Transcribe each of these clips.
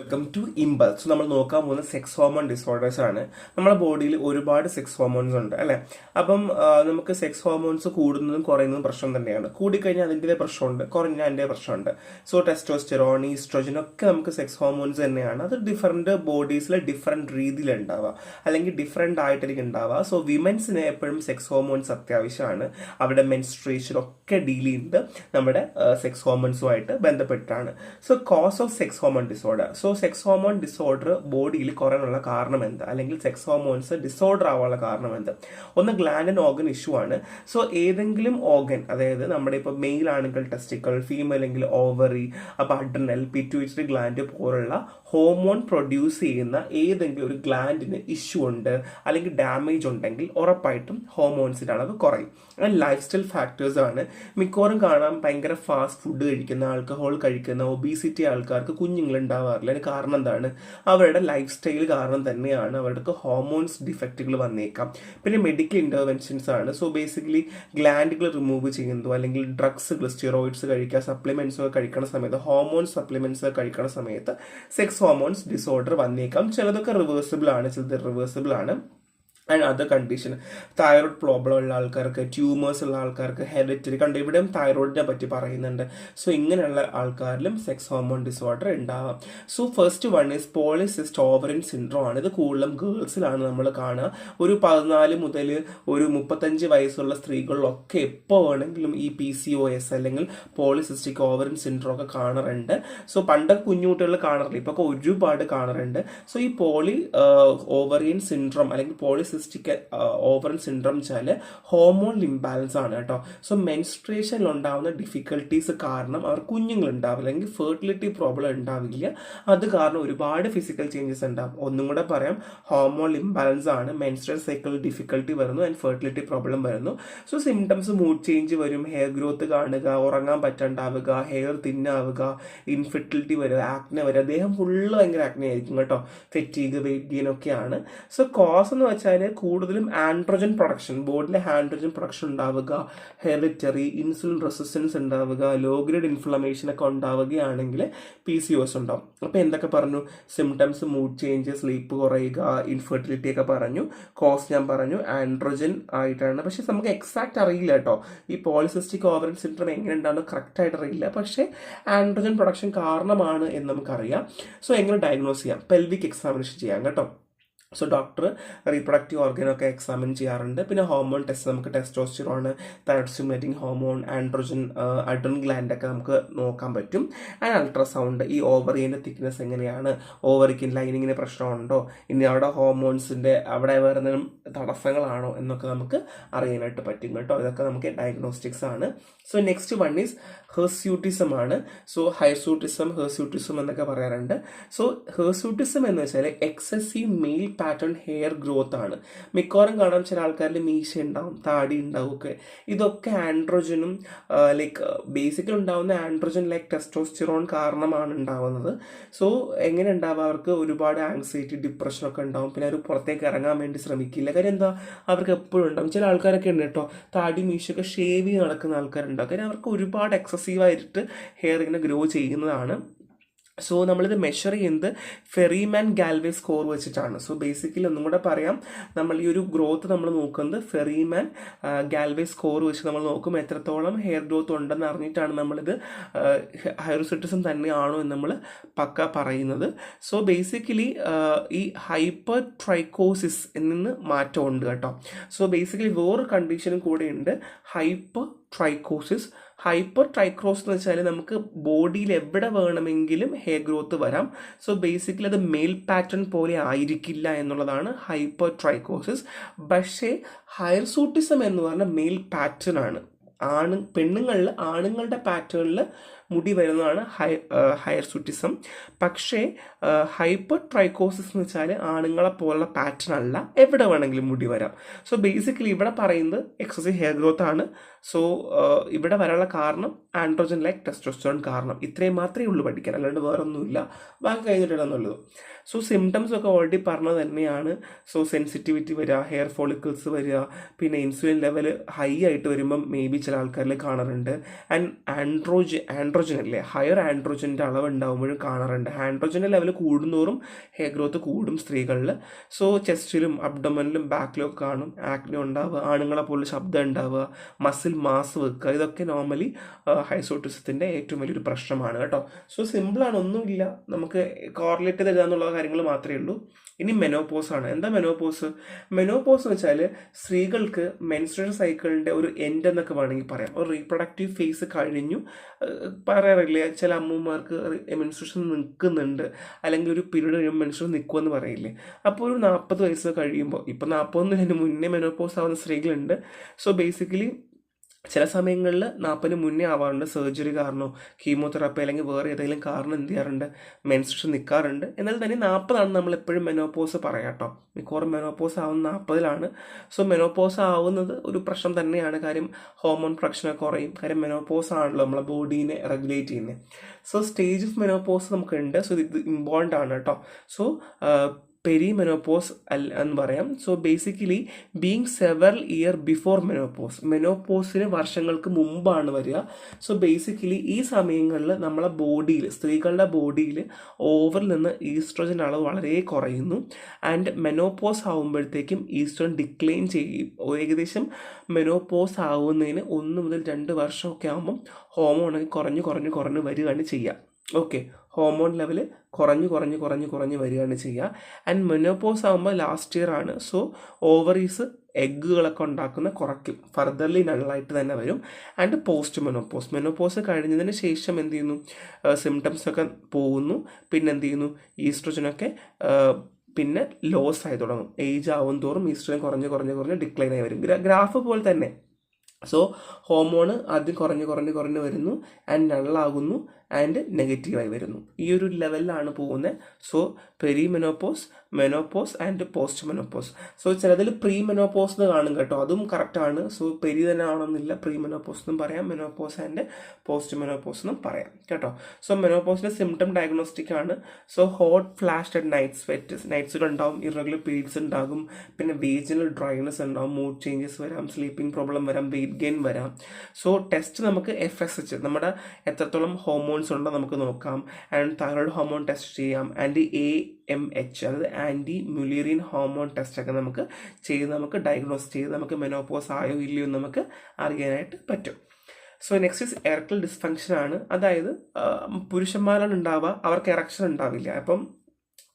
Welcome to impulse. So നമ്മൾ നോക്കാൻ പോകുന്ന സെക്സ് ഹോർമോൺ ഡിസോർഡേഴ്സ് ആണ്. നമ്മുടെ ബോഡിയിൽ ഒരുപാട് സെക്സ് ഹോർമോൺസ് ഉണ്ട് അല്ലെ. അപ്പം നമുക്ക് സെക്സ് ഹോർമോൺസ് കൂടുന്നതും കുറയുന്നതും പ്രശ്നം തന്നെയാണ്. കൂടിക്കഴിഞ്ഞാൽ അതിൻ്റെ പ്രശ്നമുണ്ട്, കുറഞ്ഞാൽ അതിൻ്റെ പ്രശ്നമുണ്ട്. സോ ടെസ്റ്റോസ്റ്റെറോൺ, ഈസ്ട്രോജൻ ഒക്കെ നമുക്ക് സെക്സ് ഹോർമോൺസ് തന്നെയാണ്. അത് ഡിഫറെന്റ് ബോഡീസിൽ ഡിഫറെന്റ് രീതിയിൽ ഉണ്ടാവുക, അല്ലെങ്കിൽ ഡിഫറെന്റ് ആയിട്ടായിരിക്കും ഉണ്ടാവുക. സോ വിമൻസിന് എപ്പോഴും സെക്സ് ഹോർമോൺസ് അത്യാവശ്യമാണ്. അവരുടെ മെൻസ്ട്രേഷൻ ഒക്കെ ഡീൽ ചെയ്യുന്നത് നമ്മുടെ സെക്സ് ഹോർമോൺസുമായിട്ട് ബന്ധപ്പെട്ടാണ്. So cause of sex hormone disorder. So sex hormone disorder ബോഡിയിൽ കുറയാനുള്ള കാരണം എന്ത്, അല്ലെങ്കിൽ സെക്സ് ഹോർമോൺസ് ഡിസോർഡർ ആവാനുള്ള കാരണം എന്ത്? ഒന്ന് ഗ്ലാൻഡ് ആൻഡ് ഓർഗൻ ഇഷ്യൂ ആണ്. സോ ഏതെങ്കിലും ഓർഗൻ, അതായത് നമ്മുടെ ഇപ്പോൾ മെയിൽ ആണെങ്കിൽ ടെസ്റ്റിക്കിൾ, ഫീമെയിൽ എങ്കിൽ ഓവറി, അപ്പോൾ അഡ്രിനൽ, പിറ്റ്യൂട്ടറി ഗ്ലാൻഡ് പോലുള്ള ഹോർമോൺ പ്രൊഡ്യൂസ് ചെയ്യുന്ന ഏതെങ്കിലും ഒരു ഗ്ലാൻഡിന് ഇഷ്യൂ ഉണ്ട് അല്ലെങ്കിൽ ഡാമേജ് ഉണ്ടെങ്കിൽ ഉറപ്പായിട്ടും ഹോർമോൺസിന്റെ അളവ് കുറയും. അങ്ങനെ ലൈഫ് സ്റ്റൈൽ ഫാക്ടേഴ്സ് ആണ്. മിക്കവാറും കാണാം ഭയങ്കര ഫാസ്റ്റ് ഫുഡ് കഴിക്കുന്ന, ആൽക്കഹോൾ കഴിക്കുന്ന, ഒബീസിറ്റി ആൾക്കാർക്ക് കുഞ്ഞുങ്ങൾ ഉണ്ടാവാറില്ല. അതിന് കാരണം എന്താണ്? അവരുടെ ലൈഫ് സ്റ്റൈൽ കാരണം തന്നെയാണ് അവർക്ക് ഹോർമോൺസ് ഡിഫക്റ്റുകൾ വന്നേക്കാം. പിന്നെ മെഡിക്കൽ ഇന്റർവെൻഷൻസ് ആണ്. സോ ബേസിക്കലി ഗ്ലാൻഡുകൾ റിമൂവ് ചെയ്യുന്നതോ അല്ലെങ്കിൽ ഡ്രഗ്സുകൾ, സ്റ്റിറോയിഡ്സ് കഴിക്കുക, സപ്ലിമെന്റ്സ് ഒക്കെ കഴിക്കുന്ന സമയത്ത്, ഹോർമോൺ സപ്ലിമെന്റ്സ് ഒക്കെ കഴിക്കുന്ന സമയത്ത് സെക്സ് ഹോർമോൺസ് ഡിസോർഡർ വന്നേക്കാം. ചിലതൊക്കെ റിവേഴ്സിബിൾ ആണ്, ചിലത് റിവേഴ്സിബിൾ ആണ്. And other condition, thyroid problem ഉള്ള ആൾക്കാർക്ക്, ട്യൂമേഴ്സ് ഉള്ള ആൾക്കാർക്ക്, ഹെറിഡിറ്ററി കണ്ട് ഇവിടെയും തൈറോയിഡിനെ പറ്റി പറയുന്നുണ്ട്. സോ ഇങ്ങനെയുള്ള ആൾക്കാരിലും സെക്സ് ഹോർമോൺ ഡിസോർഡർ ഉണ്ടാവാം. So first one is polycystic ovarian syndrome ആണ്. ഇത് കൂടുതലും ഗേൾസിലാണ് നമ്മൾ കാണുക. ഒരു 14 മുതൽ ഒരു 35 വയസ്സുള്ള സ്ത്രീകളിലൊക്കെ എപ്പോൾ വേണമെങ്കിലും ഈ PCOS അല്ലെങ്കിൽ പോളിസിസ്റ്റിക് ഓവറിൻ സിൻഡ്രോം ഒക്കെ കാണാറുണ്ട്. സോ പണ്ടൊക്കെ കുഞ്ഞുകുട്ടികൾ കാണാറില്ല, ഇപ്പൊ ഒരുപാട് കാണാറുണ്ട്. സോ ഈ ഓവറിയൻ സിൻഡ്രോം അല്ലെങ്കിൽ പോളിസിസ്റ്റിക് ഓവറിൻ സിൻഡ്രോം വെച്ചാൽ ഹോർമോൺ ഇംബാലൻസ് ആണ് കേട്ടോ. സോ മെൻസ്ട്രേഷനിൽ ഉണ്ടാവുന്ന ഡിഫിക്കൽട്ടീസ് കാരണം അവർ കുഞ്ഞുങ്ങൾ ഉണ്ടാവില്ല, അല്ലെങ്കിൽ ഫെർട്ടിലിറ്റി പ്രോബ്ലം ഉണ്ടാവില്ല. അത് കാരണം ഒരുപാട് ഫിസിക്കൽ ചേഞ്ചസ് ഉണ്ടാവും. ഒന്നും കൂടെ പറയാം, ഹോർമോൺ ഇംബാലൻസ് ആണ്, മെൻസ്ട്രൽ സൈക്കിൾ ഡിഫിക്കൽട്ടി വരുന്നു ആൻഡ് ഫെർട്ടിലിറ്റി പ്രോബ്ലം വരുന്നു. സോ സിംറ്റംസ് മൂഡ് ചേഞ്ച് വരും, ഹെയർ ഗ്രോത്ത് കാണുക, ഉറങ്ങാൻ പറ്റാണ്ടാവുക, ഹെയർ തിന്നാവുക, ഇൻഫെർട്ടിലിറ്റി വരിക, ആക്നെ വരിക, ദേഹം ഫുള്ള് ഭയങ്കര ആക്നെ ആയിരിക്കും കേട്ടോ. ഫെറ്റീഗ്, വെയിറ്റ് ഗെയിൻ ഒക്കെയാണ്. സോ കോസ് എന്ന് വെച്ചാൽ കൂടുതലും ആൻഡ്രോജൻ പ്രൊഡക്ഷൻ, ബോഡിയിലെ ആൻഡ്രോജൻ പ്രൊഡക്ഷൻ ഉണ്ടാവുക, ഹെറിറ്ററി, ഇൻസുലിൻ റെസിസ്റ്റൻസ് ഉണ്ടാവുക, ലോ ഗ്രേഡ് ഇൻഫ്ലമേഷൻ ഒക്കെ ഉണ്ടാവുകയാണെങ്കിൽ PCOS ഉണ്ടാവും. അപ്പൊ എന്തൊക്കെ പറഞ്ഞു? സിംറ്റംസ് മൂഡ് ചേഞ്ച്, സ്ലീപ്പ് കുറയുക, ഇൻഫെർട്ടിലിറ്റി ഒക്കെ പറഞ്ഞു. കോസ് ഞാൻ പറഞ്ഞു ആൻഡ്രോജൻ ആയിട്ടാണ്. പക്ഷെ നമുക്ക് എക്സാക്ട് അറിയില്ല കേട്ടോ, ഈ പോളിസിസ്റ്റിക് ഓവറിൻ സിൻഡ്രോം എങ്ങനെ ഉണ്ടാവുന്ന കറക്റ്റ് ആയിട്ട് അറിയില്ല. പക്ഷെ ആൻഡ്രോജൻ പ്രൊഡക്ഷൻ കാരണമാണ് എന്ന് നമുക്കറിയാം. സോ എങ്ങനെ ഡയഗ്നോസ് ചെയ്യാം? പെൽവിക് എക്സാമിനേഷൻ ചെയ്യാം കേട്ടോ. സോ ഡോക്ടർ റീപ്രൊഡക്റ്റീവ് ഓർഗനൊക്കെ എക്സാമിൻ ചെയ്യാറുണ്ട്. പിന്നെ ഹോർമോൺ ടെസ്റ്റ്, നമുക്ക് testosterone, thyroid stimulating hormone, androgen, adrenal gland ഒക്കെ നമുക്ക് നോക്കാൻ പറ്റും. ആൻഡ് അൾട്രാസൗണ്ട്, ഈ ഓവറിന്റെ തിക്നെസ് എങ്ങനെയാണ്, ഓവറിക്ക് ലൈനിങ്ങിന് പ്രശ്നമുണ്ടോ, ഇനി അവിടെ ഹോർമോൺസിന്റെ അവിടെ വരുന്ന തടസ്സങ്ങളാണോ എന്നൊക്കെ നമുക്ക് അറിയാനായിട്ട് പറ്റും കേട്ടോ. ഇതൊക്കെ നമുക്ക് ഡയഗ്നോസ്റ്റിക്സ് ആണ്. So next one is hirsutism ആണ്. സോ ഹൈർസൂട്ടിസം, ഹെർസ്യൂട്ടിസം എന്നൊക്കെ പറയാറുണ്ട്. സോ ഹെർസ്യൂട്ടിസം എന്ന് വെച്ചാൽ excessive male pattern hair growth ആണ്. മിക്കവാറും കാണാൻ ചില ആൾക്കാരിൽ മീശ ഉണ്ടാവും, താടി ഉണ്ടാവും ഒക്കെ. ഇതൊക്കെ ആൻഡ്രോജനും ലൈക്ക് ബേസിക്കലി ഉണ്ടാവുന്ന ആൻഡ്രോജൻ ലൈക്ക് ടെസ്റ്റോസ്റ്റിറോൺ കാരണമാണ് ഉണ്ടാവുന്നത്. സോ എങ്ങനെ ഉണ്ടാവുക? അവർക്ക് ഒരുപാട് ആങ്സൈറ്റി, ഡിപ്രഷൻ ഒക്കെ ഉണ്ടാവും. പിന്നെ അവർ പുറത്തേക്ക് ഇറങ്ങാൻ വേണ്ടി ശ്രമിക്കില്ല. കാര്യം എന്താ? അവർക്ക് എപ്പോഴും ഉണ്ടാവും. ചില ആൾക്കാരൊക്കെ ഉണ്ട് കേട്ടോ, താടി മീശയൊക്കെ ഷേവ് ചെയ്ത് നടക്കുന്ന ആൾക്കാരുണ്ടാവും. കാര്യം അവർക്ക് ഒരുപാട് എക്സസീവായിട്ട് ഹെയർ ഇങ്ങനെ ഗ്രോ ചെയ്യുന്നതാണ്. സോ നമ്മളിത് മെഷർ ചെയ്യുന്നത് ഫെറിമാൻ ഗാൽവേ സ്കോർ വെച്ചിട്ടാണ്. സോ ബേസിക്കലി ഒന്നും കൂടെ പറയാം, നമ്മൾ ഈ ഒരു ഗ്രോത്ത് നമ്മൾ നോക്കുന്നത് ഫെറിമാൻ ഗാൽവേ സ്കോർ വെച്ച് നമ്മൾ നോക്കും. എത്രത്തോളം ഹെയർ ഗ്രോത്ത് ഉണ്ടെന്ന് അറിഞ്ഞിട്ടാണ് നമ്മളിത് ഹൈർസൂട്ടിസം തന്നെയാണോ എന്ന് നമ്മൾ പക്ക പറയുന്നത്. സോ ബേസിക്കലി ഈ ഹൈപ്പർ ട്രൈക്കോസിസ് നിന്ന് മാറ്റമുണ്ട് കേട്ടോ. സോ ബേസിക്കലി വേറൊരു കണ്ടീഷനും കൂടെ ഉണ്ട്, ഹൈപ്പർ ട്രൈക്കോസിസ്. ഹൈപ്പർ ട്രൈക്രോസ് എന്ന് വെച്ചാൽ നമുക്ക് ബോഡിയിൽ എവിടെ വേണമെങ്കിലും ഹെയർ ഗ്രോത്ത് വരാം. സോ ബേസിക്കലി അത് മെയിൽ പാറ്റേൺ പോലെ ആയിരിക്കില്ല എന്നുള്ളതാണ് ഹൈപ്പർ ട്രൈക്കോസിസ്. പക്ഷേ ഹൈർസൂട്ടിസം എന്ന് പറഞ്ഞാൽ മെയിൽ പാറ്റേൺ ആണ്. പെണ്ണുങ്ങളിൽ, ആണുങ്ങളുടെ പാറ്റേണിൽ മുടി വരുന്നതാണ് ഹൈർസൂട്ടിസം. പക്ഷേ ഹൈപ്പർ ട്രൈക്കോസിസ് എന്ന് വെച്ചാൽ ആണുങ്ങളെ പോലുള്ള പാറ്റേൺ അല്ല, എവിടെ വേണമെങ്കിലും മുടി വരാം. സോ ബേസിക്കലി ഇവിടെ പറയുന്നത് എക്സസീവ് ഹെയർ ഗ്രോത്ത് ആണ്. സോ ഇവിടെ വരാനുള്ള കാരണം ആൻഡ്രോജൻ ലൈക്ക് ടെസ്റ്റോസ്റ്റെറോൺ കാരണം. ഇത്രയും മാത്രമേ ഉള്ളൂ പഠിക്കാൻ, അല്ലാണ്ട് വേറൊന്നുമില്ല. ബാക്കി കഴിഞ്ഞിട്ടുണ്ടെന്നുള്ളത്. സോ സിംറ്റംസ് ഒക്കെ ഓൾറെഡി പറഞ്ഞത് തന്നെയാണ്. സോ സെൻസിറ്റിവിറ്റി വരിക, ഹെയർ ഫോളിക്കിൾസ് വരിക, പിന്നെ ഇൻസുലിൻ ലെവൽ ഹൈ ആയിട്ട് വരുമ്പം മേ ബി ചില ആൾക്കാരിൽ കാണാറുണ്ട്. ആൻഡ് ആൻഡ്രോജൻ ആൻഡ്രോജൻ അല്ലേ, ഹയർ ആൻഡ്രോജൻ്റെ അളവ് ഉണ്ടാകുമ്പോഴും കാണാറുണ്ട്. ആൻഡ്രോജൻ്റെ ലെവൽ കൂടുന്തോറും ഹെയർ ഗ്രോത്ത് കൂടും സ്ത്രീകളിൽ. സോ ചെസ്റ്റിലും അബ്ഡോമനിലും ബാക്കിലും ഒക്കെ കാണും ആക്നെ ഉണ്ടാവുക, ആണുങ്ങളെ പോലെ ശബ്ദം ഉണ്ടാവുക, മസിൽ മാസ് വെക്കുക. ഇതൊക്കെ നോർമലി ഹൈസോട്ടിസത്തിൻ്റെ ഏറ്റവും വലിയൊരു പ്രശ്നമാണ് കേട്ടോ. സോ സിമ്പിളാണ്, ഒന്നുമില്ല, നമുക്ക് കോറിലേറ്റ് ചെയ്ത് എഴുതാന്നുള്ള കാര്യങ്ങൾ മാത്രമേ ഉള്ളൂ. ഇനി മെനോപോസ് ആണ്. എന്താ മെനോപോസ്? മെനോപോസ് എന്ന് വെച്ചാൽ സ്ത്രീകൾക്ക് മെൻസ്ട്രുവൽ സൈക്കിളിൻ്റെ ഒരു എൻഡ് എന്നൊക്കെ വേണമെങ്കിൽ പറയാം. ഒരു റീപ്രൊഡക്റ്റീവ് ഫേസ് കഴിഞ്ഞു, പറയാറില്ലേ ചില അമ്മമാർക്ക് മെൻസ്ട്രുവേഷൻ നിൽക്കുന്നുണ്ട്, അല്ലെങ്കിൽ ഒരു പീരീഡ് കഴിയുമ്പോൾ മെൻസ്ട്രുവേഷൻ നിൽക്കുമെന്ന് പറയില്ലേ. അപ്പോൾ ഒരു 40 വയസ്സ് കഴിയുമ്പോൾ, ഇപ്പം 40 മുന്നേ മെനോപോസ് ആവുന്ന സ്ത്രീകളുണ്ട്. സോ ബേസിക്കലി ചില സമയങ്ങളിൽ 40 മുന്നേ ആവാറുണ്ട്, സർജറി കാരണമോ കീമോതെറാപ്പി അല്ലെങ്കിൽ വേറെ ഏതെങ്കിലും കാരണം എന്ത് ചെയ്യാറുണ്ട്, മെൻസ്ട്രുവേഷൻ നിൽക്കാറുണ്ട്. എന്നാൽ തന്നെ 40 നമ്മൾ എപ്പോഴും മെനോപോസ് പറയാം കേട്ടോ. മിക്കവാറും മെനോപോസ് ആവുന്ന 40 സോ മെനോപോസ് ആവുന്നത് ഒരു പ്രശ്നം തന്നെയാണ്. കാര്യം ഹോർമോൺ പ്രൊഡക്ഷനൊക്കെ കുറയും. കാര്യം മെനോപോസ് ആണല്ലോ നമ്മളെ ബോഡീനെ റെഗുലേറ്റ് ചെയ്യുന്നത്. സോ സ്റ്റേജ് ഓഫ് മെനോപോസ് നമുക്കുണ്ട്. സോ ഇത് ഇമ്പോർട്ടൻ്റ് ആണ് കേട്ടോ. സോ പെരി മെനോപോസ് എന്ന് പറയാം. So basically being several year before menopause, മെനോപോസിന് വർഷങ്ങൾക്ക് മുമ്പാണ് വരിക. സോ ബേസിക്കലി ഈ സമയങ്ങളിൽ നമ്മളെ ബോഡിയിൽ, സ്ത്രീകളുടെ ബോഡിയിൽ ഓവറിൽ നിന്ന് ഈസ്ട്രോജൻ അളവ് വളരെ കുറയുന്നു. ആൻഡ് മെനോപോസ് ആകുമ്പോഴത്തേക്കും ഈസ്ട്രോജൻ ഡിക്ലൈൻ ചെയ്യും. ഏകദേശം മെനോപോസ് ആവുന്നതിന് 1 മുതൽ 2 വർഷമൊക്കെ ആകുമ്പം ഹോർമോണൊക്കെ കുറഞ്ഞു വരികയാണ് ചെയ്യുക. ഓക്കെ, ഹോർമോൺ ലെവൽ കുറഞ്ഞു വരികയാണ് ചെയ്യുക. ആൻഡ് മെനോപോസ് ആകുമ്പോൾ ലാസ്റ്റ് ഇയർ ആണ്. സോ ഓവറീസ് എഗ്ഗുകളൊക്കെ ഉണ്ടാക്കുന്ന കുറയ്ക്കും, ഫർദർലി നള്ളായിട്ട് തന്നെ വരും. ആൻഡ് പോസ്റ്റ് മെനോപോസ് കഴിഞ്ഞതിന് ശേഷം എന്ത് ചെയ്യുന്നു, സിംറ്റംസ് ഒക്കെ പോകുന്നു. പിന്നെ എന്ത് ചെയ്യുന്നു, ഈസ്ട്രോജനൊക്കെ പിന്നെ ലോസ് ആയി തുടങ്ങും. ഏജ് ആവും തോറും ഈസ്ട്രോജൻ കുറഞ്ഞ് ഡിക്ലൈൻ ആയി വരും. ഗ്രാഫ് പോലെ തന്നെ. സോ ഹോർമോൺ ആദ്യം കുറഞ്ഞു വരുന്നു, ആൻഡ് നള്ളാകുന്നു, ആൻഡ് നെഗറ്റീവായി വരുന്നു. ഈ ഒരു ലെവലിലാണ് പോകുന്നത്. So peri menopause and post menopause. So ചിലതിൽ പ്രീ മെനോപോസ് എന്ന് കാണും കേട്ടോ, അതും കറക്റ്റാണ്. സോ പെരി തന്നെ ആവണമെന്നില്ല, പ്രീ മെനോപോസ് എന്നും പറയാം, മെനോപോസ് ആൻഡ് പോസ്റ്റ് മെനോപോസ് എന്നും പറയാം കേട്ടോ. സോ മെനോപോസിന്റെ സിംറ്റം ഡയഗ്നോസ്റ്റിക് ആണ്. So hot flash and night sweat ഉണ്ടാവും, ഇറഗുലർ പീരീഡ്സ് ഉണ്ടാകും, പിന്നെ വേജിനൽ ഡ്രൈനെസ് ഉണ്ടാവും, മൂഡ് ചേഞ്ചസ് വരാം, സ്ലീപ്പിംഗ് പ്രോബ്ലം വരാം, വെയിറ്റ് ഗെയിൻ വരാം. സോ ടെസ്റ്റ് നമുക്ക് FSH, നമ്മുടെ എത്രത്തോളം ഹോർമോൺസ് ഉണ്ടോ നമുക്ക് നോക്കാം. ആൻഡ് തൈറോയ്ഡ് ഹോർമോൺ ടെസ്റ്റ് ചെയ്യാം. ആൻഡ് AMH, അതായത് ആൻറ്റി മ്യൂലേറിയൻ ഹോർമോൺ ടെസ്റ്റ് ഒക്കെ നമുക്ക് ചെയ്ത് നമുക്ക് ഡയഗ്നോസ് ചെയ്ത് നമുക്ക് മെനോപോസ് ആയോ ഇല്ലയോ നമുക്ക് അറിയാനായിട്ട് പറ്റും. സോ നെക്സ്റ്റ് ഇസ് എറക്ടൽ ഡിസ്ഫങ്ഷൻ ആണ്. അതായത് പുരുഷന്മാരാണ് ഉണ്ടാവുക, അവർക്ക് എറക്ഷൻ ഉണ്ടാവില്ല. അപ്പം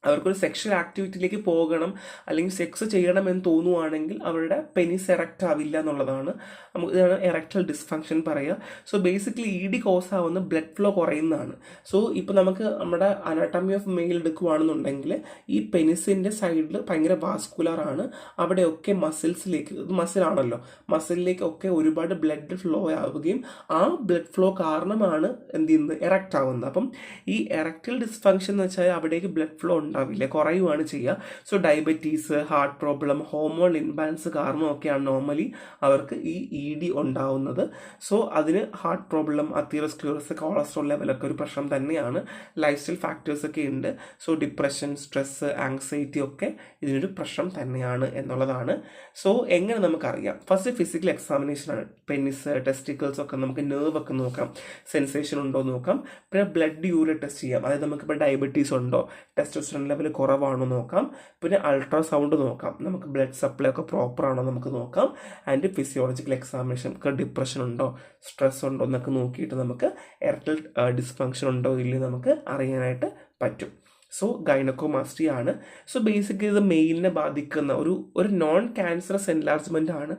അവർക്കൊരു സെക്ഷൽ ആക്ടിവിറ്റിയിലേക്ക് പോകണം അല്ലെങ്കിൽ സെക്സ് ചെയ്യണം എന്ന് തോന്നുവാണെങ്കിൽ അവരുടെ പെനിസ് എറക്റ്റ് ആവില്ല എന്നുള്ളതാണ്. നമുക്ക് ഇതാണ് എറക്ടൽ ഡിസ്ഫങ്ഷൻ പറയുക. സോ ബേസിക്കലി ED കോസ് ആവുന്ന ബ്ലഡ് ഫ്ലോ കുറയുന്നതാണ്. സോ ഇപ്പോൾ നമുക്ക് നമ്മുടെ അനാട്ടമി ഓഫ് മെയിൽ എടുക്കുകയാണെന്നുണ്ടെങ്കിൽ ഈ പെനിസിൻ്റെ സൈഡിൽ ഭയങ്കര വാസ്കുലർ ആണ്. അവിടെയൊക്കെ മസിൽസിലേക്ക്, ഇത് മസിലാണല്ലോ, മസിലിലേക്കൊക്കെ ഒരുപാട് ബ്ലഡ് ഫ്ലോ ആവുകയും ആ ബ്ലഡ് ഫ്ലോ കാരണമാണ് എന്ത് ചെയ്യുന്നത്, എറക്റ്റ് ആവുന്നത്. അപ്പം ഈ എറക്ടൽ ഡിസ്ഫങ്ഷൻ എന്ന് വെച്ചാൽ അവിടേക്ക് ബ്ലഡ് ഫ്ലോ ഉണ്ടാവില്ല, കുറയുവാണ് ചെയ്യുക. So diabetes, heart problem, hormone imbalance കാരണമൊക്കെയാണ് നോർമലി അവർക്ക് ഈ ED ഉണ്ടാവുന്നത്. സോ അതിന് ഹാർട്ട് പ്രോബ്ലം, അത്തീറോസ്ക്ലീറോസിസ്, കൊളസ്ട്രോൾ ലെവലൊക്കെ ഒരു പ്രശ്നം തന്നെയാണ്. ലൈഫ് സ്റ്റൈൽ ഫാക്ടേഴ്സ് ഒക്കെ ഉണ്ട്. സോ ഡിപ്രഷൻ, സ്ട്രെസ്, ആങ്സൈറ്റി ഒക്കെ ഇതിനൊരു പ്രശ്നം തന്നെയാണ് എന്നുള്ളതാണ്. സോ എങ്ങനെ നമുക്കറിയാം? ഫസ്റ്റ് ഫിസിക്കൽ എക്സാമിനേഷൻ ആണ്. പെനിസ്, ടെസ്റ്റിക്കിൾസ് ഒക്കെ നമുക്ക് നെർവ് ഒക്കെ നോക്കാം, സെൻസേഷൻ ഉണ്ടോ നോക്കാം. പിന്നെ ബ്ലഡ് യൂറിയ ടെസ്റ്റ് ചെയ്യാം. അതായത് നമുക്കിപ്പോൾ ഡയബറ്റീസ് ഉണ്ടോ, ടെസ്റ്റോസ്റ്ററോൺ ലെവൽ കുറവാണോ നോക്കാം. പിന്നെ അൾട്രാസൗണ്ട് നോക്കാം, നമുക്ക് ബ്ലഡ് സപ്ലൈ ഒക്കെ പ്രോപ്പർ ആണോ നമുക്ക് നോക്കാം. ആൻഡ് ഫിസിയോളജിക്കൽ എക്സാമിനേഷൻ, ഡിപ്രഷൻ ഉണ്ടോ, സ്ട്രെസ് ഉണ്ടോ എന്നൊക്കെ നോക്കിയിട്ട് നമുക്ക് എറക്ടൽ ഡിസ്ഫങ്ഷൻ ഉണ്ടോ ഇല്ലയോ നമുക്ക് അറിയാനായിട്ട് പറ്റും. സോ ഗൈനക്കോമാസ്റ്റി ആണ്. സോ ബേസിക്കലി ഇത് മെയിലിനെ ബാധിക്കുന്ന ഒരു നോൺ ക്യാൻസറസ് എൻലാർജ്മെൻ്റ് ആണ്.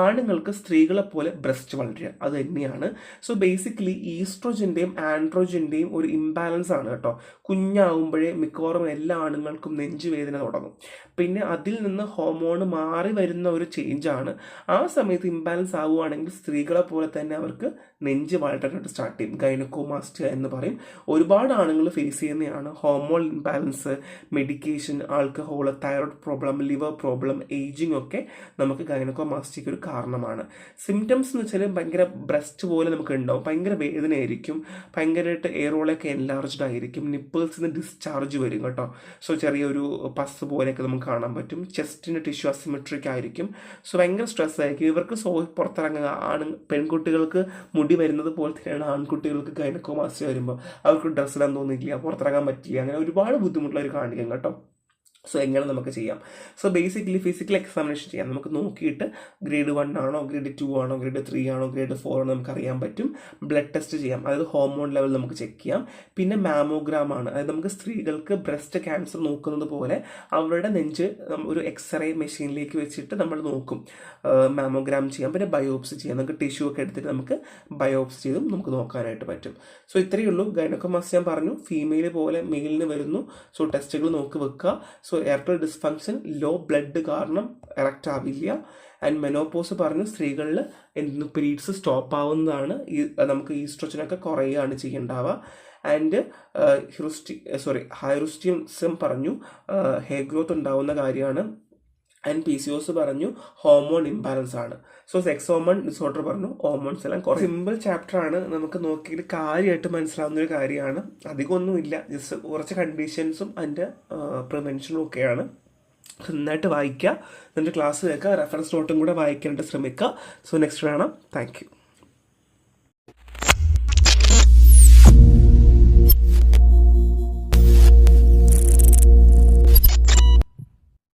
ആണുങ്ങൾക്ക് സ്ത്രീകളെ പോലെ ബ്രസ്റ്റ് വളരുക, അത് തന്നെയാണ്. സോ ബേസിക്കലി ഈസ്ട്രോജൻ്റെയും ആൻഡ്രോജൻ്റെയും ഒരു ഇംബാലൻസ് ആണ് കേട്ടോ. കുഞ്ഞാവുമ്പോഴേ മിക്കവാറും എല്ലാ ആണുങ്ങൾക്കും നെഞ്ചുവേദന തുടങ്ങും. പിന്നെ അതിൽ നിന്ന് ഹോർമോൺ മാറി വരുന്ന ഒരു ചേഞ്ചാണ്. ആ സമയത്ത് ഇംബാലൻസ് ആവുകയാണെങ്കിൽ സ്ത്രീകളെ പോലെ തന്നെ അവർക്ക് നെഞ്ച് വളരാനായിട്ട് സ്റ്റാർട്ട് ചെയ്യും. ഗൈനക്കോമാസ്റ്റിയ എന്ന് പറയും. ഒരുപാട് ആണുങ്ങൾ ഫേസ് ചെയ്യുന്നതാണ്. Hormone imbalance, medication, alcohol, thyroid problem, liver problem, ageing ഒക്കെ നമുക്ക് ഗൈനക്കോമാസ്റ്റിക്ക് ഒരു കാരണമാണ്. സിംറ്റംസ് എന്ന് വെച്ചാൽ ഭയങ്കര ബ്രസ്റ്റ് പോലെ നമുക്ക് ഉണ്ടാവും, ഭയങ്കര വേദനയായിരിക്കും, ഭയങ്കരമായിട്ട് എയറോളൊക്കെ എൻലാർജ്ഡ് ആയിരിക്കും, നിപ്പിൾസിൽ നിന്ന് ഡിസ്ചാർജ് വരും കേട്ടോ. സോ ചെറിയൊരു പസ് പോലെയൊക്കെ നമുക്ക് കാണാൻ പറ്റും. ചെസ്റ്റിൻ്റെ ടിഷ്യൂ അസിമെട്രിക് ആയിരിക്കും. സോ ഭയങ്കര സ്ട്രെസ് ആയിരിക്കും. ഇവർക്ക് പുറത്തിറങ്ങുക, പെൺകുട്ടികൾക്ക് മുടി വരുന്നത് പോലെ തന്നെയാണ് ആൺകുട്ടികൾക്ക് ഗൈനക്കോമാസ്റ്റിയ വരുമ്പോൾ അവർക്ക് ഡ്രസ്സ് ഇടാൻ തോന്നില്ല, പുറത്തിറങ്ങാൻ പറ്റില്ല, അങ്ങനെ ഒരുപാട് ബുദ്ധിമുട്ടുള്ളവർ കാണിക്കും കേട്ടോ. സോ എങ്ങനെ നമുക്ക് ചെയ്യാം? സോ ബേസിക്കലി ഫിസിക്കൽ എക്സാമിനേഷൻ ചെയ്യാം. നമുക്ക് നോക്കിയിട്ട് ഗ്രേഡ് 1 ആണോ, ഗ്രേഡ് 2 ആണോ, ഗ്രേഡ് 3 ആണോ, ഗ്രേഡ് 4 ആണോ നമുക്ക് അറിയാൻ പറ്റും. ബ്ലഡ് ടെസ്റ്റ് ചെയ്യാം, അതായത് ഹോർമോൺ ലെവൽ നമുക്ക് ചെക്ക് ചെയ്യാം. പിന്നെ മാമോഗ്രാം ആണ്, അതായത് നമുക്ക് സ്ത്രീകൾക്ക് ബ്രസ്റ്റ് ക്യാൻസർ നോക്കുന്നത് പോലെ അവരുടെ നെഞ്ച് ഒരു എക്സ്റേ മെഷീനിലേക്ക് വെച്ചിട്ട് നമ്മൾ നോക്കും, മാമോഗ്രാം ചെയ്യാം. പിന്നെ ബയോപ്സി ചെയ്യാം, നമുക്ക് ടിഷ്യൂ ഒക്കെ എടുത്തിട്ട് നമുക്ക് ബയോപ്സി ചെയ്തും നമുക്ക് നോക്കാനായിട്ട് പറ്റും. സോ ഇത്രയേ ഉള്ളൂ. ഗൈനക്കോമാസ്റ്റിയ ഞാൻ പറഞ്ഞു, ഫീമെയിൽ പോലെ മെയിലിന് വരുന്നു. സോ ടെസ്റ്റുകൾ നോക്കി വെക്കുക. So Airtel dysfunction, law blood കാരണം എറക്റ്റ് ആവില്ല. ആൻഡ് മെനോപോസ് പറഞ്ഞു, സ്ത്രീകളിൽ പീരീഡ്സ് സ്റ്റോപ്പ് ആവുന്നതാണ്, നമുക്ക് ഈസ്ട്രോജനൊക്കെ കുറയുകയാണ് ചെയ്യേണ്ടാവുക. ആൻഡ് ഹൈറുസ്റ്റിസം പറഞ്ഞു, ഹെയർ ഗ്രോത്ത് ഉണ്ടാവുന്ന കാര്യമാണ്. ആൻഡ് PCOS പറഞ്ഞു ഹോർമോൺ ഇംബാലൻസ് ആണ്. സോ സെക്സ് ഹോർമോൺ ഡിസോർഡർ പറഞ്ഞു, ഹോർമോൺസ് എല്ലാം കുറേ സിമ്പിൾ ചാപ്റ്റർ ആണ്, നമുക്ക് നോക്കിയിട്ട് കാര്യമായിട്ട് മനസ്സിലാവുന്ന ഒരു കാര്യമാണ്. അധികമൊന്നുമില്ല, ജസ്റ്റ് കുറച്ച് കണ്ടീഷൻസും അതിൻ്റെ പ്രിവെൻഷനും ഒക്കെയാണ്. നന്നായിട്ട് വായിക്കുക, എന്നിട്ട് ക്ലാസ് കേൾക്കുക, റെഫറൻസ് നോട്ടും കൂടെ വായിക്കാനായിട്ട് ശ്രമിക്കുക. സോ നെക്സ്റ്റ് കാണാം. Thank you.